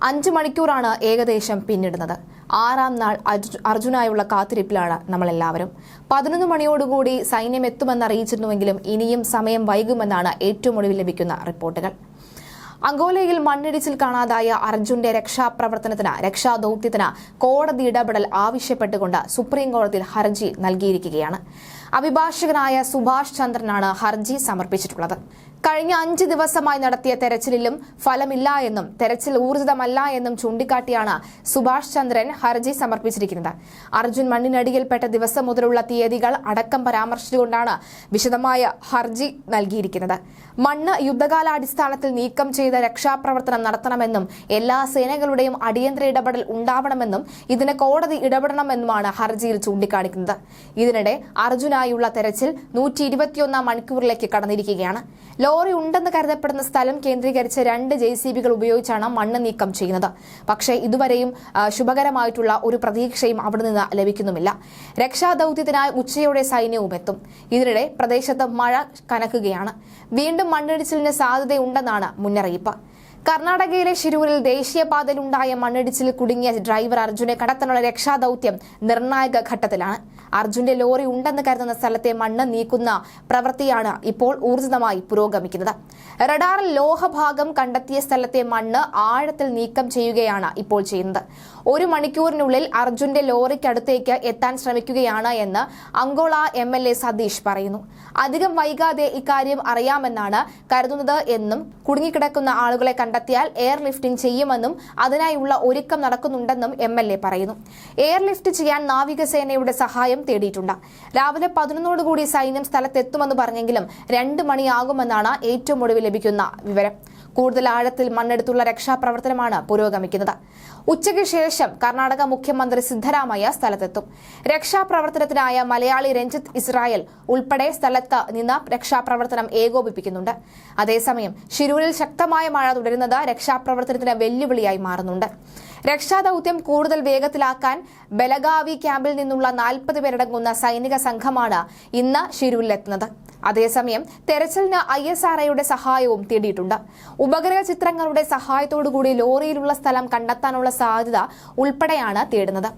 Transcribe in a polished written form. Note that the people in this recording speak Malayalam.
5 മണിക്കൂറാണ് ഏകദേശം പിന്നിടുന്നത്. 6ാം നാൾ അർജുനായുള്ള കാത്തിരിപ്പിലാണ് നമ്മളെല്ലാവരും. 11 മണിയോടുകൂടി സൈന്യം എത്തുമെന്ന് അറിയിച്ചിരുന്നുവെങ്കിലും ഇനിയും സമയം വൈകുമെന്നാണ് ഏറ്റവും ഒടുവിൽ ലഭിക്കുന്ന റിപ്പോർട്ടുകൾ. അങ്കോലയിൽ മണ്ണിടിച്ചിൽ കാണാതായ അർജുന്റെ രക്ഷാദൌത്യത്തിന് കോടതി ഇടപെടൽ ആവശ്യപ്പെട്ടുകൊണ്ട് സുപ്രീം കോടതിയിൽ ഹർജി നൽകിയിരിക്കുകയാണ്. അഭിഭാഷകനായ സുഭാഷ് ചന്ദ്രനാണ് ഹർജി സമർപ്പിച്ചിട്ടുള്ളത്. കഴിഞ്ഞ 5 ദിവസമായി നടത്തിയ തെരച്ചിലിലും ഫലമില്ല എന്നും തെരച്ചിൽ ഊർജിതമല്ല എന്നും ചൂണ്ടിക്കാട്ടിയാണ് സുഭാഷ് ചന്ദ്രൻ ഹർജി സമർപ്പിച്ചിരിക്കുന്നത്. അർജുൻ മണ്ണിനടിയിൽപ്പെട്ട ദിവസം മുതലുള്ള തീയതികൾ അടക്കം പരാമർശിച്ചുകൊണ്ടാണ് വിശദമായ ഹർജി നൽകിയിരിക്കുന്നത്. മണ്ണ് യുദ്ധകാലാടിസ്ഥാനത്തിൽ നീക്കം ചെയ്ത് രക്ഷാപ്രവർത്തനം നടത്തണമെന്നും എല്ലാ സേനകളുടെയും അടിയന്തര ഇടപെടൽ ഉണ്ടാവണമെന്നും ഇതിന് കോടതി ഇടപെടണമെന്നുമാണ് ഹർജിയിൽ ചൂണ്ടിക്കാണിക്കുന്നത്. ഇതിനിടെ അർജുനായുള്ള തെരച്ചിൽ 121 മണിക്കൂറിലേക്ക് കടന്നിരിക്കുകയാണ്. ലോറി ഉണ്ടെന്ന് കരുതപ്പെടുന്ന സ്ഥലം കേന്ദ്രീകരിച്ച് 2 JCBകൾ ഉപയോഗിച്ചാണ് മണ്ണ് നീക്കം ചെയ്യുന്നത്. പക്ഷേ ഇതുവരെയും ശുഭകരമായിട്ടുള്ള ഒരു പ്രതീക്ഷയും അവിടെ നിന്ന് ലഭിക്കുന്നുമില്ല. രക്ഷാദൌത്യത്തിനായി ഉച്ചയോടെ സൈന്യവും എത്തും. ഇതിനിടെ പ്രദേശത്ത് മഴ കനക്കുകയാണ്. വീണ്ടും മണ്ണിടിച്ചിലിന് സാധ്യതയുണ്ടെന്നാണ് മുന്നറിയിപ്പ്. കർണാടകയിലെ ഷിരൂരിൽ ദേശീയപാതയിലുണ്ടായ മണ്ണിടിച്ചിൽ കുടുങ്ങിയ ഡ്രൈവർ അർജുനെ കണ്ടെത്താനുള്ള രക്ഷാദൌത്യം നിർണായക ഘട്ടത്തിലാണ്. അർജുന്റെ ലോറി ഉണ്ടെന്ന് കരുതുന്ന സ്ഥലത്തെ മണ്ണ് നീക്കുന്ന പ്രവൃത്തിയാണ് ഇപ്പോൾ ഊർജിതമായി പുരോഗമിക്കുന്നത്. റഡാറിൽ ലോഹഭാഗം കണ്ടെത്തിയ സ്ഥലത്തെ മണ്ണ് ആഴത്തിൽ നീക്കം ചെയ്യുകയാണ് ഇപ്പോൾ ചെയ്യുന്നത്. 1 മണിക്കൂറിനുള്ളിൽ അർജുന്റെ ലോറിക്കടുത്തേക്ക് എത്താൻ ശ്രമിക്കുകയാണ് എന്ന് അങ്കോള MLA സതീഷ് പറയുന്നു. അധികം വൈകാതെ ഇക്കാര്യം അറിയാമെന്നാണ് കരുതുന്നത് എന്നും കുടുങ്ങിക്കിടക്കുന്ന ആളുകളെ കണ്ടെത്തിയാൽ എയർ ലിഫ്റ്റിംഗ് ചെയ്യുമെന്നും അതിനായുള്ള ഒരുക്കം നടക്കുന്നുണ്ടെന്നും MLA പറയുന്നു. എയർ ലിഫ്റ്റ് ചെയ്യാൻ നാവികസേനയുടെ സഹായം തേടിയിട്ടുണ്ട്. രാവിലെ 11ഓടുകൂടി സൈന്യം സ്ഥലത്തെത്തുമെന്ന് പറഞ്ഞെങ്കിലും 2 മണിയാകുമെന്നാണ് ഏറ്റവും ഒടുവിൽ ലഭിക്കുന്ന വിവരം. കൂടുതൽ ആഴത്തിൽ മണ്ണെടുത്തുള്ള രക്ഷാപ്രവർത്തനമാണ് പുരോഗമിക്കുന്നത്. ഉച്ചയ്ക്ക് ശേഷം കർണാടക മുഖ്യമന്ത്രി സിദ്ധരാമയ്യ സ്ഥലത്തെത്തും. രക്ഷാപ്രവർത്തനത്തിനായ മലയാളി രഞ്ജിത്ത് ഇസ്രായേൽ ഉൾപ്പെടെ സ്ഥലത്ത് നിന്ന് രക്ഷാപ്രവർത്തനം ഏകോപിപ്പിക്കുന്നുണ്ട്. അതേസമയം ഷിരൂരിൽ ശക്തമായ മഴ തുടരുന്നത് രക്ഷാപ്രവർത്തനത്തിന് വെല്ലുവിളിയായി മാറുന്നുണ്ട്. രക്ഷാദൌത്യം കൂടുതൽ വേഗത്തിലാക്കാൻ ബലഗാവി ക്യാമ്പിൽ നിന്നുള്ള 40 പേരടങ്ങുന്ന സൈനിക സംഘമാണ് ഇന്ന് ഷിരൂരിലെത്തുന്നത്. അതേസമയം തെരച്ചിലിന് ISROയുടെ സഹായവും തേടിയിട്ടുണ്ട്. ഉപഗ്രഹ ചിത്രങ്ങളുടെ സഹായത്തോടുകൂടി ലോറിയിലുള്ള സ്ഥലം കണ്ടെത്താനുള്ള സാധ്യത ഉൾപ്പെടെയാണ് തേടുന്നത്.